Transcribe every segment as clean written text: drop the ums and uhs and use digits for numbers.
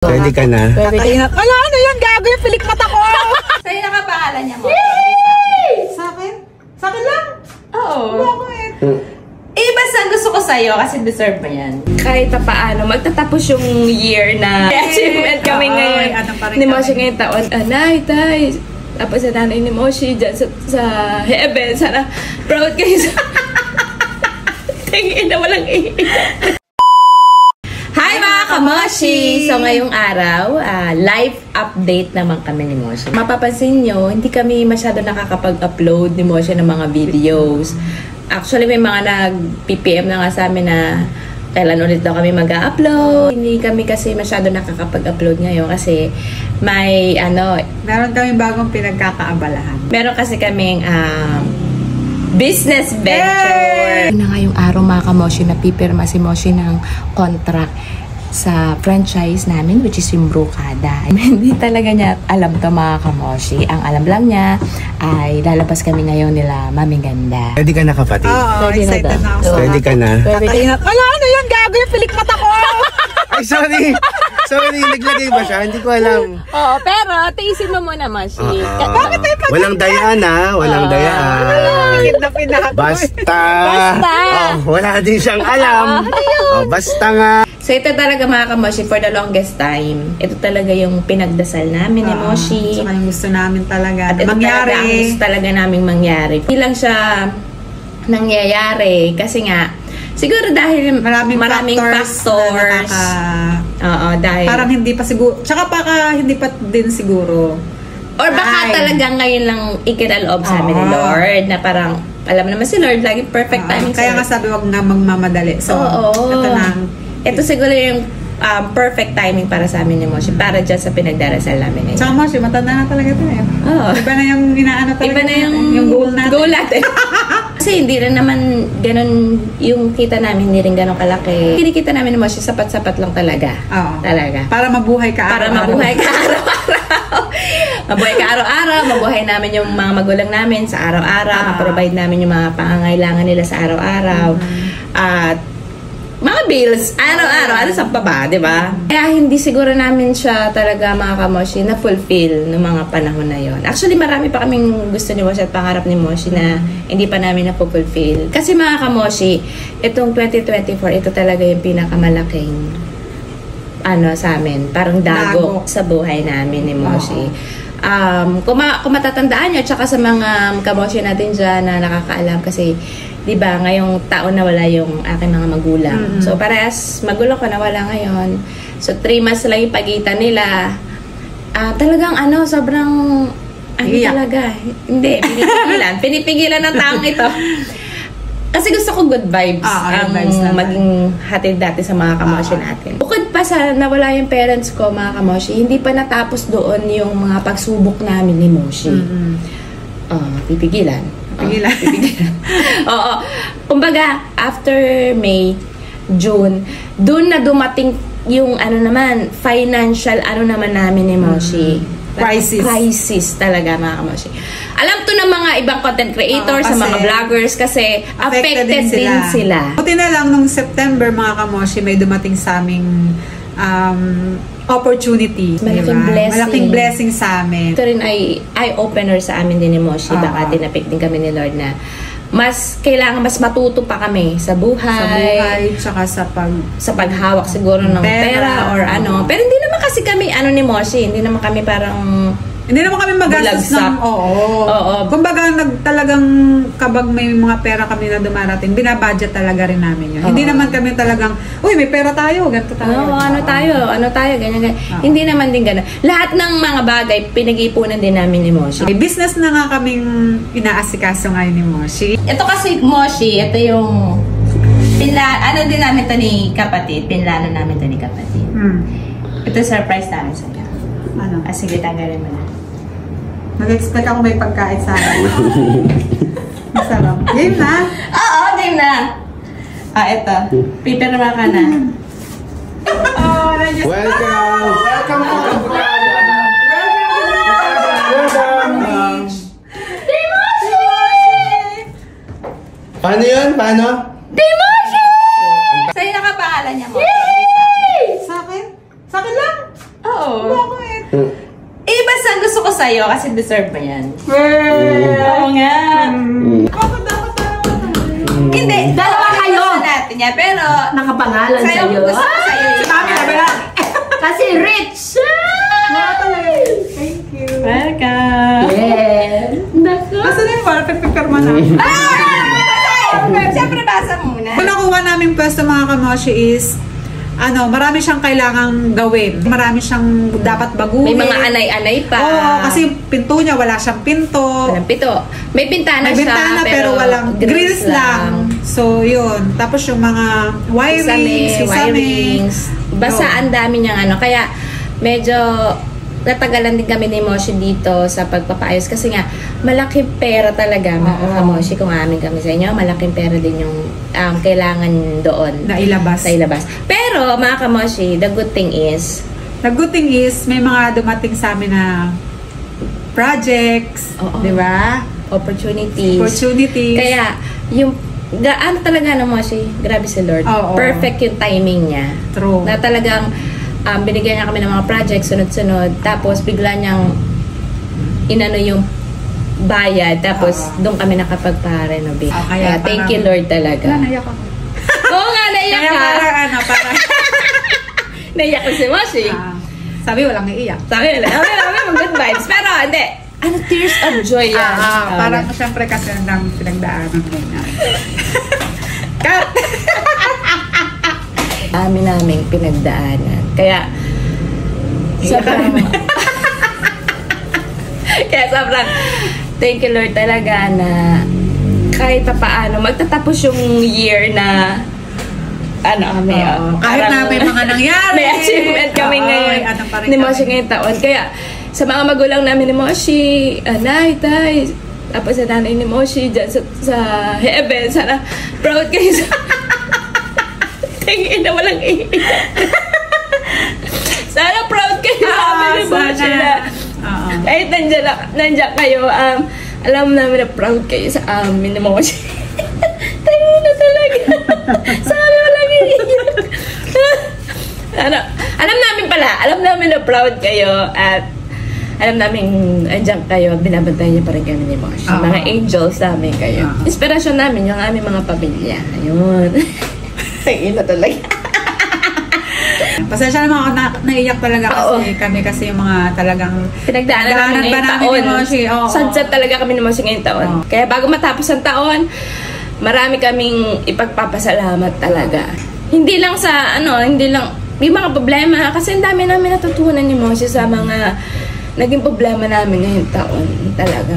Ready ka na? Kakainat. Ala, ano yan? Gago yung pilik mata ko! Sa'yo nakapangalan niya mo. Sa akin? Sa akin lang? Oo. Bakit? Basta gusto ko sa'yo kasi deserve mo yan. Kahit paano, magtatapos yung year na achievement kami ngayon. Ni Moshi ngayong taon. Anay, tay. Tapos sa nanay ni Moshi dyan sa heaven. Sana proud kayo sa... Tingin na walang iiyak. Hi mga kamoshi! So ngayong araw, live update naman kami ni Moshi. Mapapansin nyo, hindi kami masyado nakakapag-upload ni Moshi ng mga videos. Actually, may mga nag-PPM na nga sa amin na kailan ulit daw kami mag-upload. Hindi kami kasi masyado nakakapag-upload ngayon kasi may meron kami bagong pinagkakaabalahan. Meron kasi kaming business venture. Na ngayong araw mga kamoshi, napipirma si Moshi ng contract sa franchise namin, which is yung Brocada. Hindi talaga niya alam to mga kamoshi. Ang alam lang niya ay lalabas kami ngayon nila Mami Ganda. Ready ka na, kapatid? Oo, excited na ako. Ready ka na? Kakainat. Ala, ano yan? Gago yung pilik mata ko! Ay, sorry! Sorry, naglagay ba siya? Hindi ko alam. Oo, pero tiisin mo muna, Moshi. Bakit tayo pag- Walang dayaan, ha? Walang dayaan. Basta! Wala din siyang alam. Basta nga. So ito talaga mga kamoshi, for the longest time, ito talaga yung pinagdasal namin ni Moshi. Saka yung gusto namin talaga At ito mangyari. talaga ang gusto talaga naming mangyari. Hindi lang siya nangyayari kasi nga, siguro dahil maraming factors. Oo, dahil. Parang hindi pa siguro, tsaka baka hindi pa din siguro. Or baka talaga ngayon lang ikinaloob sa amin ni Lord na parang, alam naman si Lord, lagi perfect timing. Kaya nga sabi, wag na magmamadali. So, ito na. Ito siguro yung perfect timing para sa amin ni Moshi, para dyan sa pinagdarasal namin ngayon. Tsaka Moshi, matanda na talaga ito eh. Iba na yung inaano talaga. Iba na yung goal natin. Goal natin. Kasi hindi rin naman ganun yung kita namin, hindi rin ganun kalaki. Kinikita namin ni Moshi, sapat-sapat lang talaga. Oo. Talaga. Para mabuhay ka Para mabuhay ka araw-araw. Mabuhay ka araw-araw, mabuhay namin yung mga magulang namin sa araw-araw, ma-provide namin yung mga pangangailangan nila sa araw-araw. At mga bills, araw-araw, ano sa baba, di ba? Kaya hindi siguro namin siya talaga mga kamoshi na fulfill ng mga panahon na yon. Actually, marami pa kaming gusto ni Moshi at pangarap ni Moshi na hindi pa namin na-fulfill. Kasi mga kamoshi, itong 2024, ito talaga yung pinakamalaking sa amin. Parang dago sa buhay namin ni Moshi. Kung matatandaan nyo, tsaka sa mga kamoshi natin dyan na nakakaalam kasi diba, ngayong taon na wala yung aking mga magulang. So, parehas magulang ko na wala ngayon. So, 3 months lang yung pagitan nila. Talagang sobrang, talaga. Hindi, pinipigilan ng taong ito. Kasi gusto ko good vibes maging hatid dati sa mga kamoshi natin. Bukod pa sa nawala yung parents ko, mga kamoshi, hindi pa natapos doon yung mga pagsubok namin ni Moshi. Pipigilan. Oo. Kumbaga, after May, June, doon na dumating yung financial namin ni Moshi. Crisis talaga mga kamoshi. Alam to ng mga ibang content creators, sa mga vloggers kasi affected din sila. Buti na lang nung September mga kamoshi, may dumating sa aming opportunity. Malaking blessing. Malaking blessing sa amin. Ito rin ay eye-opener sa amin din ni Moshi. Baka tinapik din kami ni Lord na mas matuto pa kami sa buhay. Tsaka sa paghawak siguro ng pera or Pero hindi naman kasi kami ni Moshi. Hindi naman kami parang hindi naman kami magastos ng kumbaga talagang kabag may mga pera kami na dumarating, binabudget talaga rin namin yun. Hindi naman kami talagang, uy, may pera tayo, ganito tayo. Ano tayo, ganyan. Hindi naman din ganun. Lahat ng mga bagay, pinag-iipunan din namin ni Moshi. May business na nga kaming inaasikaso ngayon ni Moshi. Ito kasi, Moshi, ito yung din namin ito ni kapatid. Pinlano namin ito ni kapatid. Ito surprise namin sa niya. Sige, tanggalin mo na. Nag-expect ako may pagkain sa akin. Masarap. Game na? Oo, game na. Ito. Pipirma ka na. Welcome! Welcome to the Brocada! Welcome! Paano yun? Paano? Sa'yo nakapangalan niya mo. Sa akin? Sa akin lang? Bakit? Eh, basta gusto ko sa'yo kasi deserve mo yan. Oo nga. Bakit dapat Hindi, dalawa kayo. Gusto natin yan, pero Nakapangalan sa'yo. Gusto ko sa'yo. Sabi na ba? Kasi rich! Thank you. Welcome. Yes. Naku. Basta na yung para pipipirma na. Siyempre, basa muna. Kung nakuha namin pwesto mga kamoshi is, marami siyang kailangang gawin. Marami siyang dapat baguhin. May mga anay-anay pa. Oo, kasi yung pinto niya, wala siyang pinto. Walang pito. May bintana May siya, bintana pero walang grills lang. So, yun. Tapos yung mga wirings, wirings. Basta ang dami niyang kaya medyo natagalan din kami ni Moshi dito sa pagpapaayos kasi nga malaking pera talaga mga Moshi kung amin kami sa inyo, malaking pera din yung kailangan doon na ilabas. Pero mga Kamoshi, the good thing is may mga dumating sa amin na projects, di ba? Opportunities. Kaya yung talaga Moshi, grabe si Lord. Perfect yung timing niya. True. Na talagang binigyan niya kami ng mga projects sunod-sunod, tapos bigla niyang yung bayad, tapos doon kami nakapagpa-renovate. Kaya thank you Lord talaga. Naiyak ako. Oo nga, naiyak ka. Parang naiyak ko si Moshi. Sabi walang iiyak. Sabi mag good vibes. Pero hindi. Tears of joy yan. Parang syempre kasi ang pinagdaanan mo. Naming pinagdaanan. Kaya sobrang thank you Lord talaga na kahit pa paano magtatapos yung year na kahit na may mga nangyari, may achievement kami ngayon ni Moshi ngayong taon. Kaya sa mga magulang namin ni Moshi, Nay, Tay, tapos sa nanay ni Moshi dyan sa heaven, sana proud kayo sa tingin na walang iiyak. Sana proud kayo sa amin ni Moshi na kahit nandiyan kayo, alam namin na proud kayo sa amin ni Moshi. Tingin na talaga. Sana walang iiyak. Alam namin na proud kayo at alam namin andyan kayo, binabantayan niyo pa rin kami ni Moshi. Mga angels namin kayo. Inspirasyon namin yung aming mga pamilya. Ayun. Tingin na talaga. Pasensya naman ako naiyak talaga kasi yung mga talagang pinagdaanan namin ngayong taon. Sunset talaga kami ni Moshi ngayong taon. Kaya bago matapos ang taon, marami kaming ipagpapasalamat talaga. Hindi lang may mga problema kasi ang dami namin natutunan ni Moshi sa mga naging problema namin ngayong taon. Talaga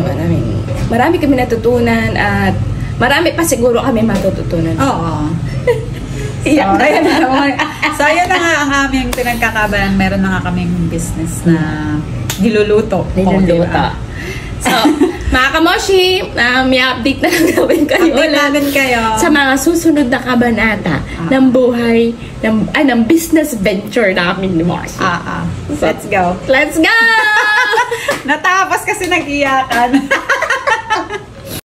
marami kami natutunan at marami pa siguro kami matututunan. So, yun na nga ang aming pinagkakabalan. Meron na nga kaming business na niluluto. So, mga Kamoshi, may update na lang gawin kayo. Sa mga susunod na kabanata ng buhay, ng business venture namin ni Moshi. Let's go. Let's go! Natapos kasi nag-iyakan.